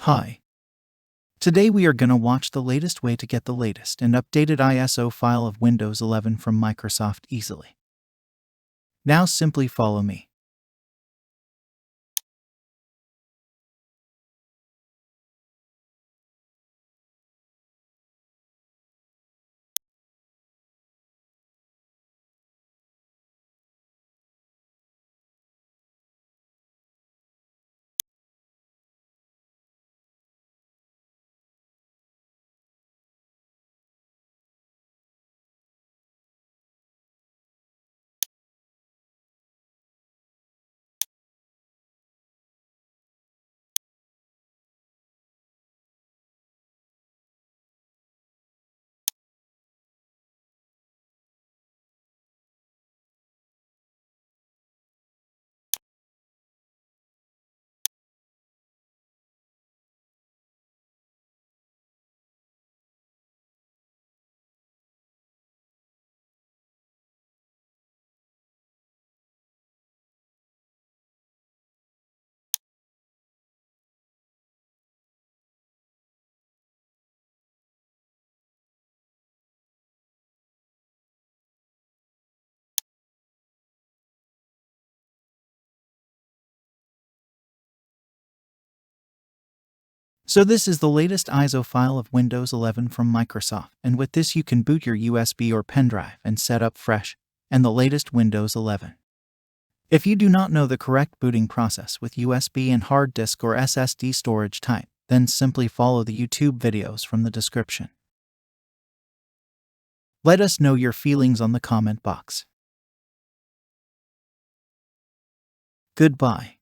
Hi. Today we are going to watch the latest way to get the latest and updated ISO file of Windows 11 from Microsoft easily. Now simply follow me. So this is the latest ISO file of Windows 11 from Microsoft, and with this you can boot your USB or pen drive and set up fresh and the latest Windows 11. If you do not know the correct booting process with USB and hard disk or SSD storage type, then simply follow the YouTube videos from the description. Let us know your feelings on the comment box. Goodbye.